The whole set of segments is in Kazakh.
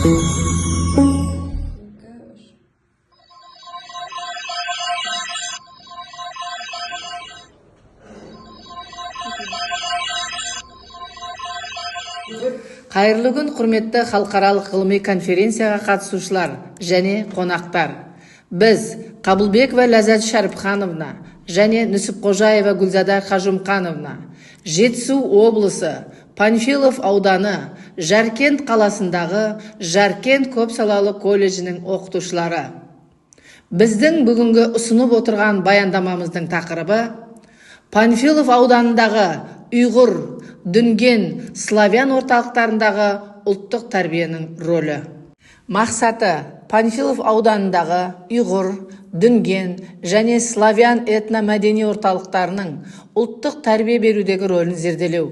Қайырлы күн, құрметті халықаралық ғылыми конференцияға қатысушылар және қонақтар. Біз Қабылбекова Ләззат Шәріпхановна және Нүсіпқожаева Гүлзада Қажымқановна, Жетісу облысы, Панфилов ауданы, Жаркент қаласындағы Жаркент көпсалалы колледжінің оқытушылары. Біздің бүгінгі ұсынып отырған баяндамамыздың тақырыбы Панфилов ауданындағы ұйғыр, дүнген, славян орталықтарындағы ұлттық тәрбиенің рөлі. Мақсаты Панфилов ауданындағы ұйғыр, дүнген және славян этномәдени орталықтарының ұлттық тәрбие берудегі рөлін зерделеу.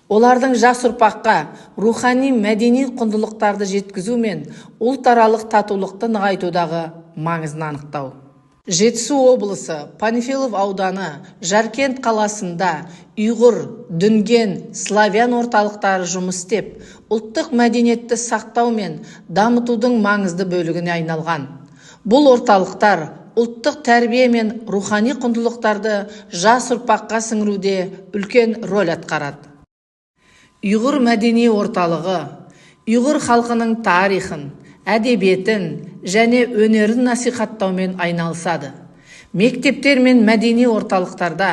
Олардың жас ұрпаққа рухани мәдени құндылықтарды жеткізу мен ұлтаралық татулықты нығайтудағы маңызын анықтау. Жетісу облысы, Панфилов ауданы, Жаркент қаласында ұйғыр, дүнген, славян орталықтары жұмыс істеп, ұлттық мәдениетті сақтау мен дамытудың маңызды бөлігіне айналған. Бұл орталықтар ұлттық тәрбие мен рухани құндылықтарды жас ұрпаққа сіңіруде үлкен рөл атқарады. Ұйғыр мәдени орталығы ұйғыр халқының тарихын, әдебиетін және өнерін насихаттаумен айналысады. Мектептер мен мәдени орталықтарда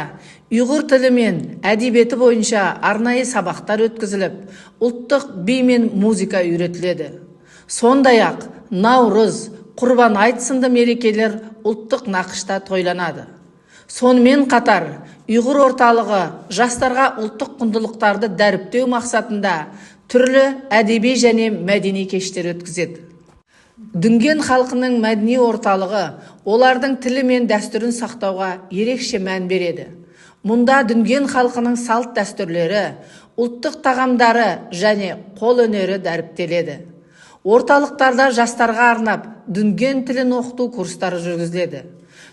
ұйғыр тілі мен әдебиеті бойынша арнайы сабақтар өткізіліп, ұлттық би мен музыка үйретіледі. Сондай-ақ Наурыз, Құрбан айт сынды мерекелер ұлттық нақышта тойланады. Сонымен қатар, ұйғыр орталығы жастарға ұлттық құндылықтарды дәріптеу мақсатында түрлі әдеби және мәдени кештер өткізеді. Дүнген халқының мәдени орталығы олардың тілі мен дәстүрін сақтауға ерекше мән береді. Мұнда дүнген халқының салт дәстүрлері, ұлттық тағамдары және қол өнері дәріптеледі. Орталықтарда жастарға арнап дүнген тілін оқыту курстары жүргізіледі.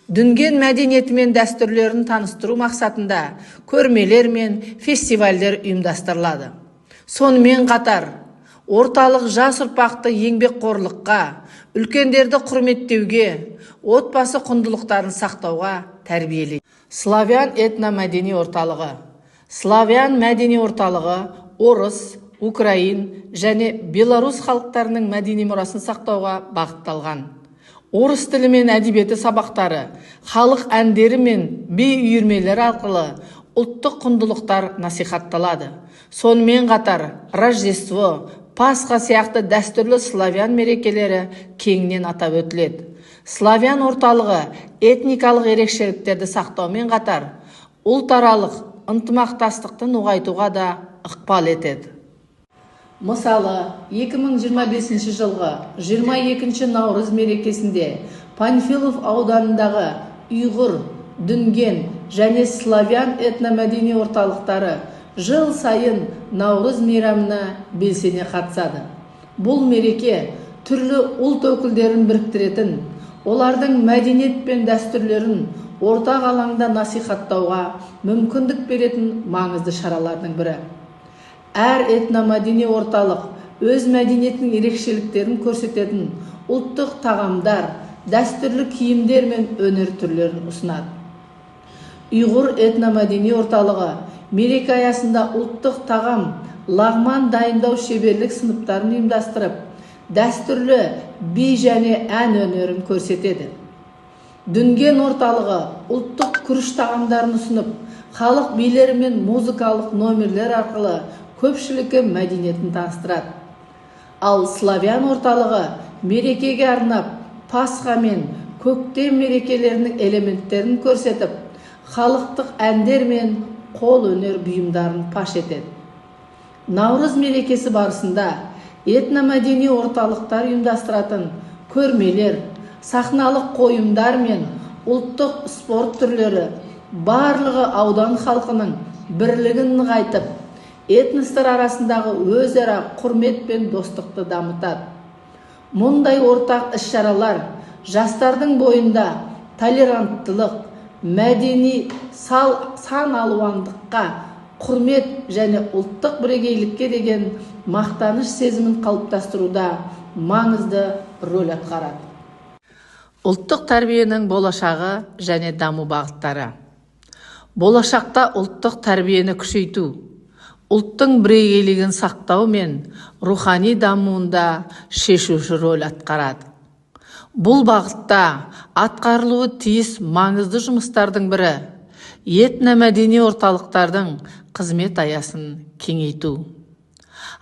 Дүнген мәдениеті мен дәстүрлерін таныстыру мақсатында көрмелер мен фестивальдер ұйымдастырылады. Сонымен қатар, орталық жас ұрпақты еңбекқорлыққа, үлкендерді құрметтеуге, отбасы құндылықтарын сақтауға тәрбиелейді. Славян этномәдени орталығы. Славян мәдени орталығы орыс, украин және белорус халықтарының мәдени мұрасын сақтауға бағытталған. Орыс тілі мен әдебиеті сабақтары, халық әндері мен би үйірмелері арқылы ұлттық құндылықтар насихатталады. Сонымен қатар Рождество, Пасха сияқты дәстүрлі славян мерекелері кеңінен атап өтіледі. Славян орталығы этникалық ерекшеліктерді сақтаумен қатар ұлтаралық ынтымақтастықты нығайтуға да ықпал етеді. Мысалы, 2025 жылғы 22 наурыз мерекесінде Панфилов ауданындағы ұйғыр, дүнген және славян этномәдени орталықтары жыл сайын наурыз мейрамына белсене қатысады. Бұл мереке түрлі ұлт өкілдерін біріктіретін, олардың мәдениет пен дәстүрлерін ортақ алаңда насихаттауға мүмкіндік беретін маңызды шаралардың бірі. Әр этномәдени орталық өз мәдениетінің ерекшеліктерін көрсететін ұлттық тағамдар, дәстүрлі киімдер мен өнер түрлерін ұсынады. Ұйғыр этномәдени орталығы мереке аясында ұлттық тағам, лағман дайындау шеберлік сыныптарын ұйымдастырып, дәстүрлі би және ән өнерін көрсетеді. Дүнген орталығы ұлттық күріш тағамдарын ұсынып, халық билері мен музыкалық номерлер арқылы көпшілікке мәдениетін таныстырады. Ал славян орталығы мерекеге арнап Пасха мен көктем мерекелерінің элементтерін көрсетіп, халықтық әндер мен қол өнер бұйымдарын паш етеді. Наурыз мерекесі барысында этномәдени орталықтар ұйымдастыратын көрмелер, сахналық қойымдар мен ұлттық спорт түрлері барлығы аудан халқының бірлігін нығайтып, этностар арасындағы өзара құрмет пен достықты дамытады. Мұндай ортақ іс-шаралар жастардың бойында толеранттылық, мәдени сан алуандыққа, құрмет және ұлттық бірегейлікке деген мақтаныш сезімін қалыптастыруда маңызды рөл атқарады. Ұлттық тәрбиенің болашағы және даму бағыттары. Болашақта ұлттық тәрбиені күшейту, ұлттың бірегейлігін сақтау мен рухани дамуында шешуші рөл атқарады. Бұл бағытта атқарылуы тиіс маңызды жұмыстардың бірі этномәдени орталықтардың қызмет аясын кеңейту.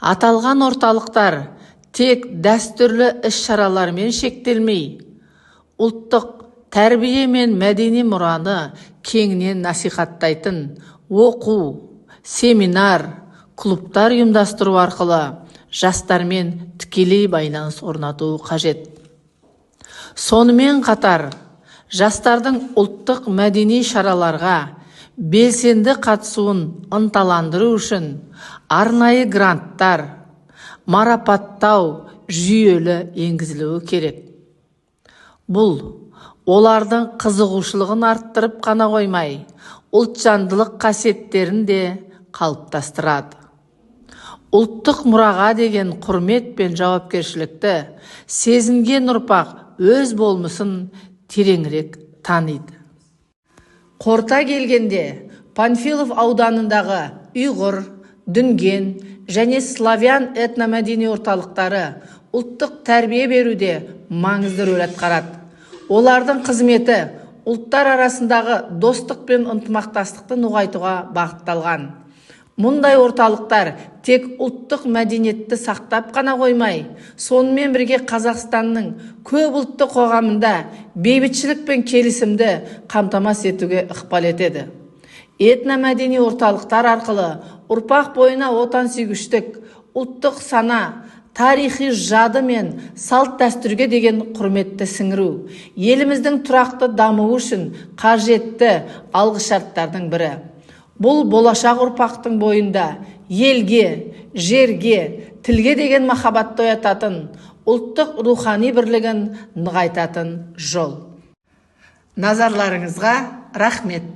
Аталған орталықтар тек дәстүрлі іс-шаралармен шектелмей, ұлттық тәрбие мен мәдени мұраны кеңінен насихаттайтын оқу, семинар, клубтар ұйымдастыру арқылы жастармен тікелей байланыс орнату қажет. Сонымен қатар, жастардың ұлттық мәдени шараларға белсенді қатысуын ынталандыру үшін арнайы гранттар, марапаттау жүйелі енгізілуі керек. Бұл олардың қызығушылығын арттырып қана қоймай, ұлтжандылық қасиеттерін де қалыптастырады. Ұлттық мұраға деген құрмет пен жауапкершілікті сезінген ұрпақ өз болмысын тереңірек таниды. Қорыта келгенде, Панфилов ауданындағы ұйғыр, дүнген және славян этномәдени орталықтары ұлттық тәрбие беруде маңызды рөл атқарады. Олардың қызметі ұлттар арасындағы достық пен ынтымақтастықты нығайтуға бағытталған. Мұндай орталықтар тек ұлттық мәдениетті сақтап қана қоймай, сонымен бірге Қазақстанның көп ұлтты қоғамында бейбітшілік пен келісімді қамтамасыз етуге ықпал етеді. Этномәдени орталықтар арқылы ұрпақ бойына отансүйгіштік, ұлттық сана, тарихи жады мен салт дәстүрге деген құрметті сіңіру, еліміздің тұрақты дамуы үшін қажетті алғышарттардың бірі. Бұл болашақ ұрпақтың бойында елге, жерге, тілге деген махаббатты оятатын, ұлттық рухани бірлігін нығайтатын жол. Назарларыңызға рахмет.